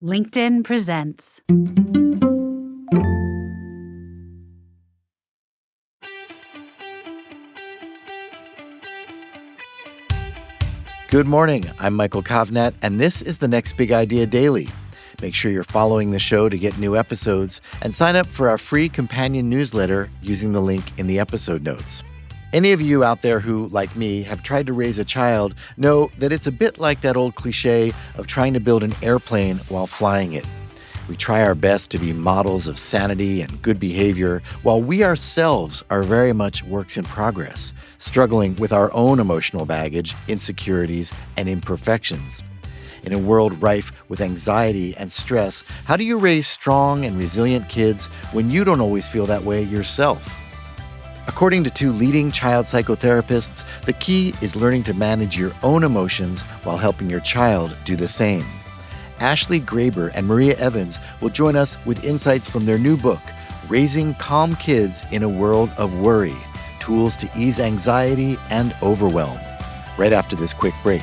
LinkedIn presents. Good morning. I'm Michael Kovnat, and this is the Next Big Idea Daily. Make sure you're following the show to get new episodes and sign up for our free companion newsletter using the link in the episode notes. Any of you out there who, like me, have tried to raise a child know that it's a bit like that old cliche of trying to build an airplane while flying it. We try our best to be models of sanity and good behavior, while we ourselves are very much works in progress, struggling with our own emotional baggage, insecurities, and imperfections. In a world rife with anxiety and stress, how do you raise strong and resilient kids when you don't always feel that way yourself? According to two leading child psychotherapists, the key is learning to manage your own emotions while helping your child do the same. Ashley Graber and Maria Evans will join us with insights from their new book, Raising Calm Kids in a World of Worry, Tools to Ease Anxiety and Overwhelm, right after this quick break.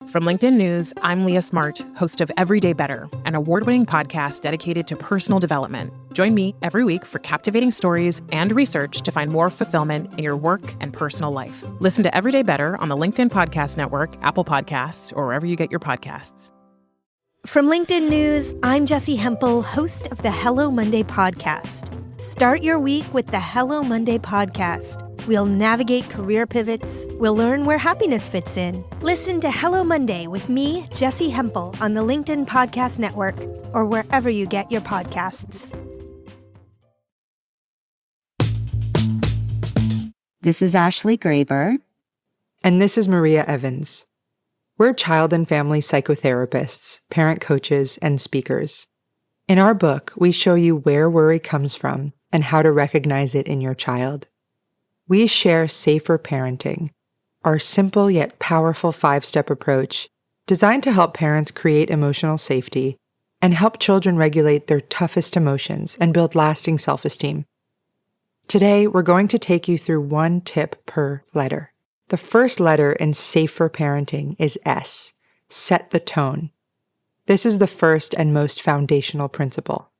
From LinkedIn News, I'm Leah Smart, host of Everyday Better, an award-winning podcast dedicated to personal development. Join me every week for captivating stories and research to find more fulfillment in your work and personal life. Listen to Everyday Better on the LinkedIn Podcast Network, Apple Podcasts, or wherever you get your podcasts. From LinkedIn News, I'm Jessie Hempel, host of the Hello Monday podcast. Start your week with the Hello Monday podcast. We'll navigate career pivots. We'll learn where happiness fits in. Listen to Hello Monday with me, Jessie Hempel, on the LinkedIn Podcast Network or wherever you get your podcasts. This is Ashley Graber. And this is Maria Evans. We're child and family psychotherapists, parent coaches, and speakers. In our book, we show you where worry comes from and how to recognize it in your child. We share Safer Parenting, our simple yet powerful 5-step approach designed to help parents create emotional safety and help children regulate their toughest emotions and build lasting self-esteem. Today, we're going to take you through one tip per letter. The first letter in Safer Parenting is S, set the tone. This is the first and most foundational principle.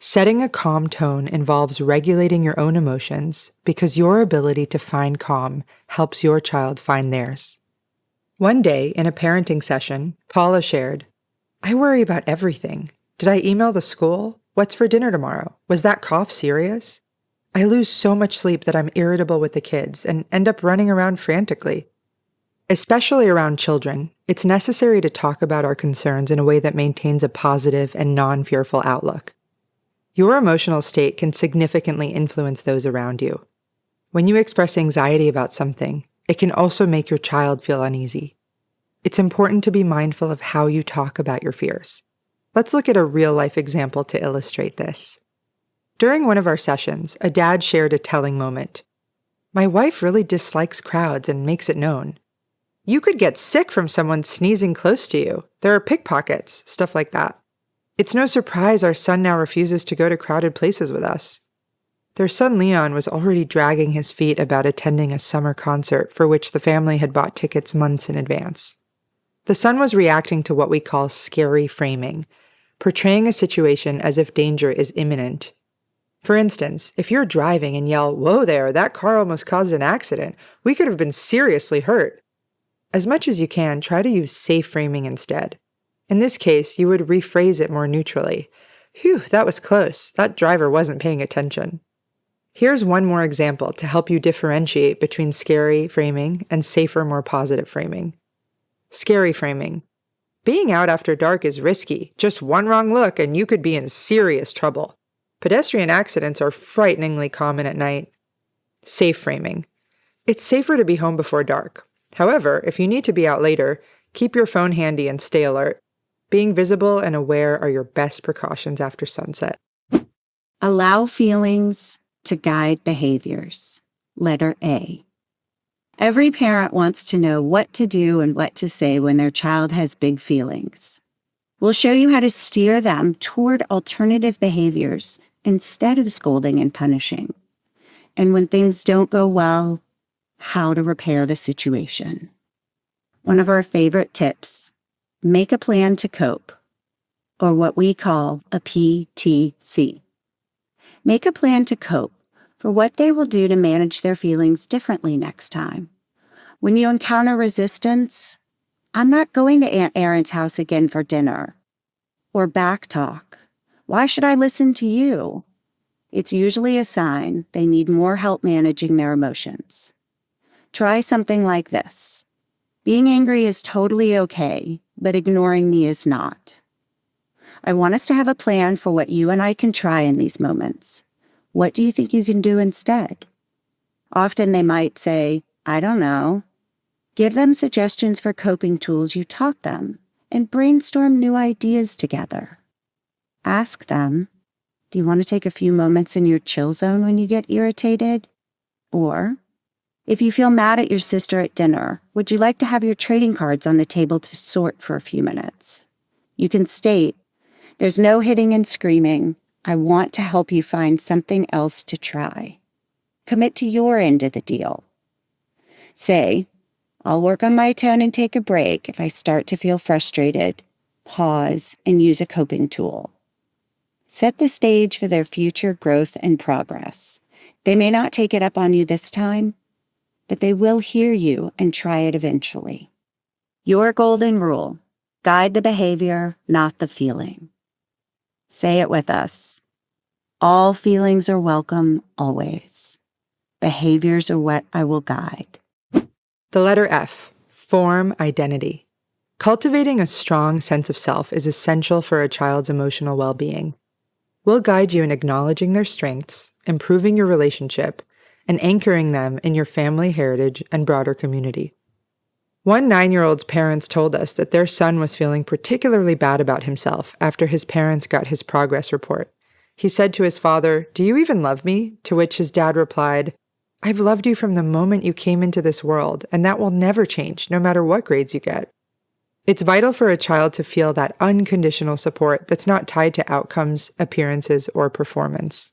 Setting a calm tone involves regulating your own emotions because your ability to find calm helps your child find theirs. One day, in a parenting session, Paula shared, "I worry about everything. Did I email the school? What's for dinner tomorrow? Was that cough serious? I lose so much sleep that I'm irritable with the kids and end up running around frantically." Especially around children, it's necessary to talk about our concerns in a way that maintains a positive and non-fearful outlook. Your emotional state can significantly influence those around you. When you express anxiety about something, it can also make your child feel uneasy. It's important to be mindful of how you talk about your fears. Let's look at a real-life example to illustrate this. During one of our sessions, a dad shared a telling moment. "My wife really dislikes crowds and makes it known. You could get sick from someone sneezing close to you. There are pickpockets," stuff like that. "It's no surprise our son now refuses to go to crowded places with us." Their son Leon was already dragging his feet about attending a summer concert for which the family had bought tickets months in advance. The son was reacting to what we call scary framing, portraying a situation as if danger is imminent. For instance, if you're driving and yell, "Whoa there, that car almost caused an accident. We could have been seriously hurt." As much as you can, try to use safe framing instead. In this case, you would rephrase it more neutrally. "Phew, that was close. That driver wasn't paying attention." Here's one more example to help you differentiate between scary framing and safer, more positive framing. Scary framing. "Being out after dark is risky. Just one wrong look and you could be in serious trouble. Pedestrian accidents are frighteningly common at night." Safe framing. "It's safer to be home before dark. However, if you need to be out later, keep your phone handy and stay alert. Being visible and aware are your best precautions after sunset." Allow feelings to guide behaviors. Letter A. Every parent wants to know what to do and what to say when their child has big feelings. We'll show you how to steer them toward alternative behaviors instead of scolding and punishing. And when things don't go well, how to repair the situation. One of our favorite tips, make a plan to cope, or what we call a PTC. Make a plan to cope for what they will do to manage their feelings differently next time. When you encounter resistance, I'm not going to Aunt Erin's house again for dinner. Or backtalk. Why should I listen to you? It's usually a sign they need more help managing their emotions. Try something like this. Being angry is totally okay, but ignoring me is not. I want us to have a plan for what you and I can try in these moments. What do you think you can do instead? Often they might say, I don't know. Give them suggestions for coping tools you taught them and brainstorm new ideas together. Ask them, do you want to take a few moments in your chill zone when you get irritated? Or, if you feel mad at your sister at dinner, would you like to have your trading cards on the table to sort for a few minutes? You can state, there's no hitting and screaming. I want to help you find something else to try. Commit to your end of the deal. Say, I'll work on my tone and take a break if I start to feel frustrated. Pause and use a coping tool. Set the stage for their future growth and progress. They may not take it up on you this time, but they will hear you and try it eventually. Your golden rule, guide the behavior, not the feeling. Say it with us. All feelings are welcome always. Behaviors are what I will guide. The letter F, form identity. Cultivating a strong sense of self is essential for a child's emotional well-being. We'll guide you in acknowledging their strengths, improving your relationship, and anchoring them in your family heritage and broader community. One 9-year-old's parents told us that their son was feeling particularly bad about himself after his parents got his progress report. He said to his father, "Do you even love me?" To which his dad replied, "I've loved you from the moment you came into this world, and that will never change, no matter what grades you get." It's vital for a child to feel that unconditional support that's not tied to outcomes, appearances, or performance.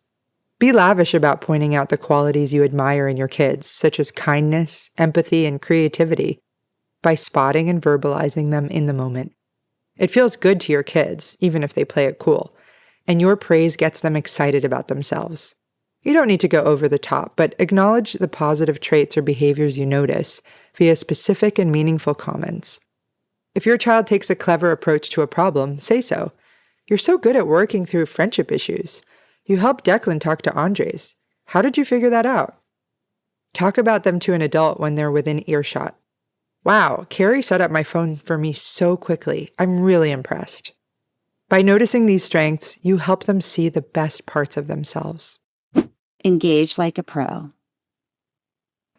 Be lavish about pointing out the qualities you admire in your kids, such as kindness, empathy, and creativity, by spotting and verbalizing them in the moment. It feels good to your kids, even if they play it cool, and your praise gets them excited about themselves. You don't need to go over the top, but acknowledge the positive traits or behaviors you notice via specific and meaningful comments. If your child takes a clever approach to a problem, say so. You're so good at working through friendship issues. You helped Declan talk to Andres. How did you figure that out? Talk about them to an adult when they're within earshot. Wow, Carrie set up my phone for me so quickly. I'm really impressed. By noticing these strengths, you help them see the best parts of themselves. Engage like a pro.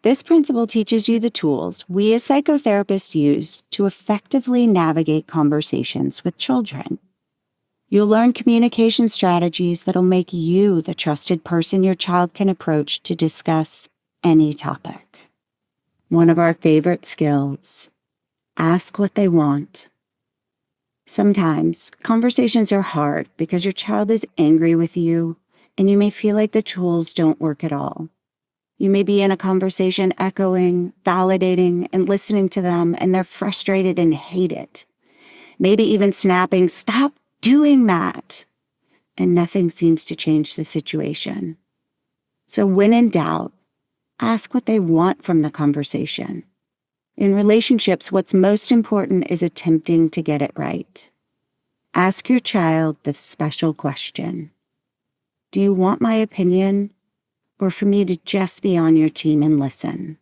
This principle teaches you the tools we as psychotherapists use to effectively navigate conversations with children. You'll learn communication strategies that'll make you the trusted person your child can approach to discuss any topic. One of our favorite skills, ask what they want. Sometimes conversations are hard because your child is angry with you and you may feel like the tools don't work at all. You may be in a conversation echoing, validating, and listening to them, and they're frustrated and hate it. Maybe even snapping, "Stop doing that!" And nothing seems to change the situation. So when in doubt, ask what they want from the conversation. In relationships, what's most important is attempting to get it right. Ask your child this special question. Do you want my opinion, or for me to just be on your team and listen?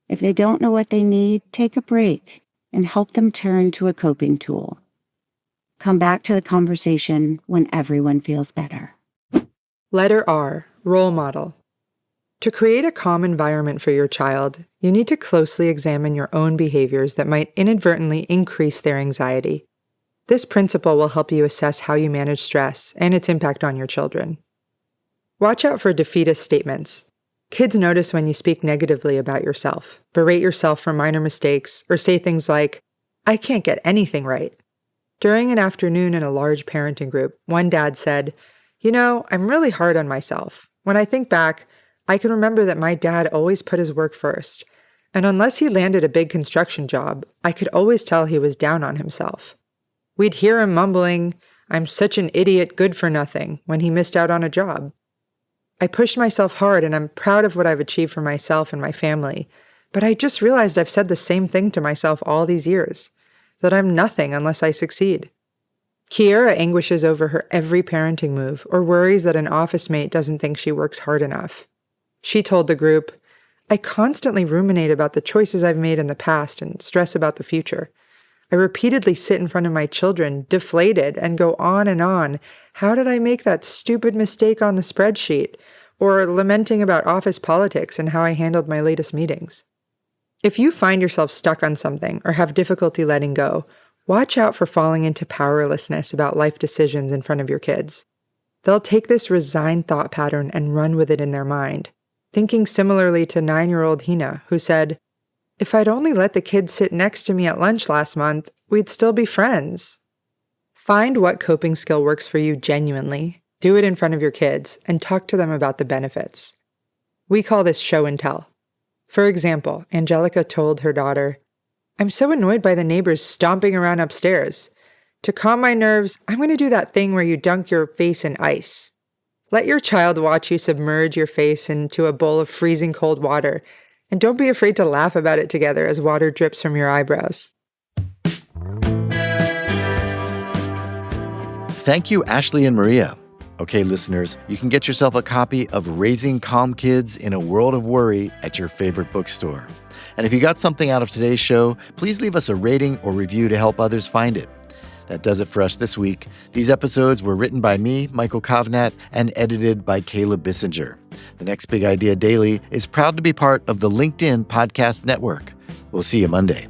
If they don't know what they need, take a break and help them turn to a coping tool. Come back to the conversation when everyone feels better. Letter R, role model. To create a calm environment for your child, you need to closely examine your own behaviors that might inadvertently increase their anxiety. This principle will help you assess how you manage stress and its impact on your children. Watch out for defeatist statements. Kids notice when you speak negatively about yourself, berate yourself for minor mistakes, or say things like, "I can't get anything right." During an afternoon in a large parenting group, one dad said, You know, I'm really hard on myself. When I think back, I can remember that my dad always put his work first. And unless he landed a big construction job, I could always tell he was down on himself. We'd hear him mumbling, "I'm such an idiot, good for nothing," when he missed out on a job. I pushed myself hard and I'm proud of what I've achieved for myself and my family. But I just realized I've said the same thing to myself all these years, that I'm nothing unless I succeed. Kiera anguishes over her every parenting move or worries that an office mate doesn't think she works hard enough. She told the group, "I constantly ruminate about the choices I've made in the past and stress about the future. I repeatedly sit in front of my children, deflated, and go on and on. How did I make that stupid mistake on the spreadsheet?" Or lamenting about office politics and how I handled my latest meetings. If you find yourself stuck on something or have difficulty letting go, watch out for falling into powerlessness about life decisions in front of your kids. They'll take this resigned thought pattern and run with it in their mind, thinking similarly to 9-year-old Hina, who said, "If I'd only let the kids sit next to me at lunch last month, we'd still be friends." Find what coping skill works for you genuinely, do it in front of your kids, and talk to them about the benefits. We call this show and tell. For example, Angelica told her daughter, "I'm so annoyed by the neighbors stomping around upstairs. To calm my nerves, I'm going to do that thing where you dunk your face in ice." Let your child watch you submerge your face into a bowl of freezing cold water, and don't be afraid to laugh about it together as water drips from your eyebrows. Thank you, Ashley and Maria. Okay, listeners, you can get yourself a copy of Raising Calm Kids in a World of Worry at your favorite bookstore. And if you got something out of today's show, please leave us a rating or review to help others find it. That does it for us this week. These episodes were written by me, Michael Kovnat, and edited by Caleb Bissinger. The Next Big Idea Daily is proud to be part of the LinkedIn Podcast Network. We'll see you Monday.